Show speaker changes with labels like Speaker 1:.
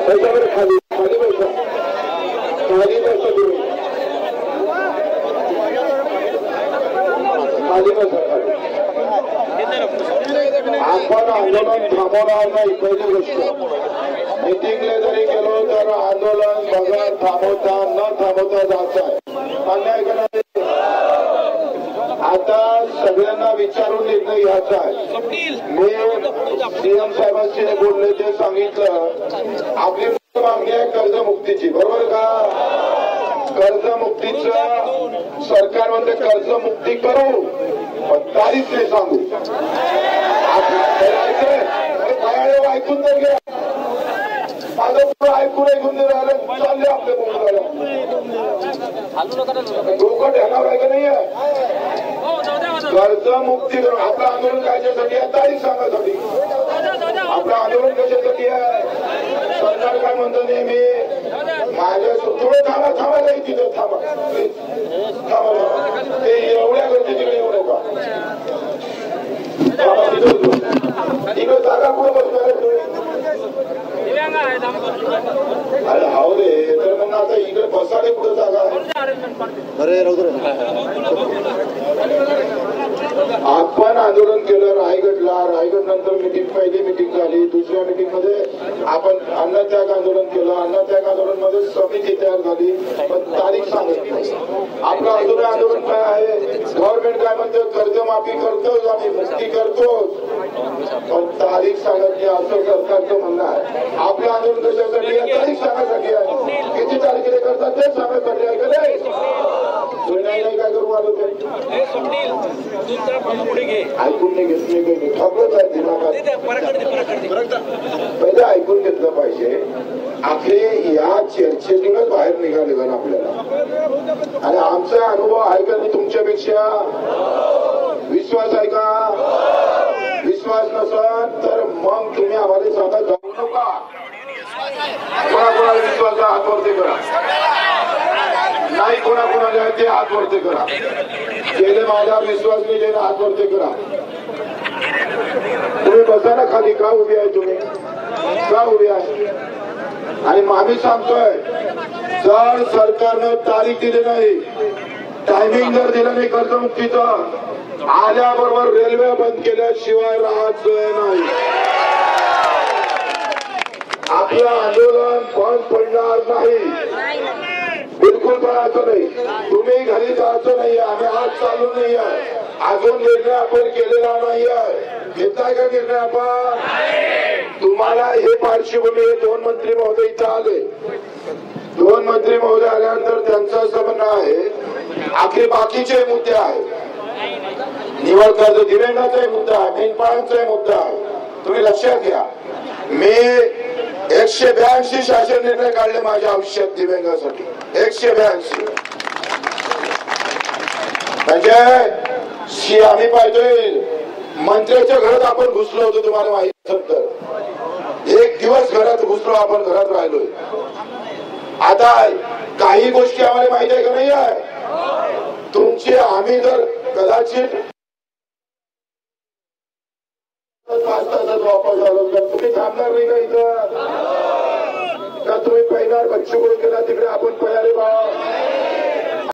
Speaker 1: त्याच्यावर खाली खाली बसा, खाली बसा तुम्ही, खाली बसा खाली. आपण आंदोलन थांबवणार नाही. पहिली गोष्ट, मिटिंगला जरी गेलो तर आंदोलन बघा थांबवता न थांबवता जायचं आहे. अन्याय करणारे आता सगळ्यांना विचारून निर्णय घ्यायचा आहे. मी सीएम साहेबांशी बोलले, ते सांगितलं आपली मागणी आहे कर्जमुक्तीची, बरोबर का? कर्जमुक्तीचं सरकार म्हणते कर्जमुक्ती करू, पण तारीख नाही सांगू. ऐकून तर घ्या, माझं पुढं ऐकून नाही राहिलं, चालले आपल्या बोलण्याला डोकं ठेवणार आहे का नाही आहे? कर्जमुक्ती करून आपलं आंदोलन कशासाठी आहे? तारीख सांगण्यासाठी. आपलं आंदोलन कशासाठी आहे? सरकार काय म्हणतं नेहमी माझ्या थोडं थांबा, थांबायला तिथं थांबा, थांबा, ते एवढ्या गर्दी तिकडे येऊ नका, तिकडे जागा कुठं बसणार तुम्ही? अरे हाव रे, तर मग आता इकडे बसाडे कुठं जागा आहे? आपण आंदोलन केलं रायगडला, रायगड नंतर मिटिंग, पहिली मिटिंग झाली, दुसऱ्या मिटिंग मध्ये आपण अन्नत्याग आंदोलन केलं, अन्नत्याग आंदोलन मध्ये समिती तयार झाली, पण तारीख सांगत नाही. आपलं आंदोलन काय आहे? गव्हर्नमेंट काय म्हणतं कर्जमाफी करतोच आम्ही, मुक्ती करतोच, पण तारीख सांगत नाही, असं सरकारचं म्हणणं आहे. आपलं आंदोलन कशासाठी आहे? तारीख सांगण्यासाठी आहे. किती तारखेला करतात ते सांगण्यासाठी आहे का नाही? नाही काय करू आलो ते ऐकून नाही घेतले काही ठरलंच आहे दिमागात. पहिले ऐकून घेतलं पाहिजे. आपले या चर्चेतूनच बाहेर निघाले ना आपल्याला, आणि आमचा अनुभव आहे का नाही तुमच्यापेक्षा? विश्वास आहे का? विश्वास नसेल तर मग तुम्ही आम्हाला सांगा, जाऊ नका. कोणाकोणाला विश्वास हात वरती करा, नाही कोणाकोणाला ते हात वरती करा. गेले माझ्या विश्वास नाही ज्याला हात वरती करा. तुम्ही बसा ना खाली. का उभी आहे तुम्ही? का उभी आहे? आणि आम्ही सांगतोय, जर सरकारनं तारीख दिली नाही, टायमिंग जर दिलं नाही कर्जमुक्तीचं, आल्याबरोबर रेल्वे बंद केल्याशिवाय राहायचं नाही. आपलं आंदोलन बंद पडणार नाही, बिलकुल करायचं नाही. तुम्ही घरी जायचं नाही. आम्ही आज चालू नाही आहे, अजून निर्णय आपण केलेला नाही आहे. घेताय का निर्णय आपण? तुम्हाला हे पार्श्वभूमी, दोन मंत्री महोदय इथं आले. दोन मंत्री महोदय आल्यानंतर त्यांचं असं म्हणणं आहे, आखरी बाकीचे मुद्दे आहेत, निवड कर्ज दिव्यांगाचा मुद्दा आहे, मेंढपाळांचा मुद्दा आहे. तुम्ही लक्षात घ्या, मी 182 शासन निर्णय काढले माझ्या आयुष्यात दिव्यांगासाठी. 182 म्हणजे आम्ही पाहतोय मंत्र्याच्या घरात आपण घुसलो होतो. तुम्हाला माहिती असेल तर एक दिवस घरात घुसलो आपण, घरात राहिलोय. आता काही गोष्टी आम्हाला माहिती आहे का नाही आहे तुमची? आम्ही जर कदाचित 5 तासात वापस आलो तर तुम्ही थांबणार नाही का इथं? का तुम्ही पहिला बच्चू केला तिकडे आपण पयारे भाव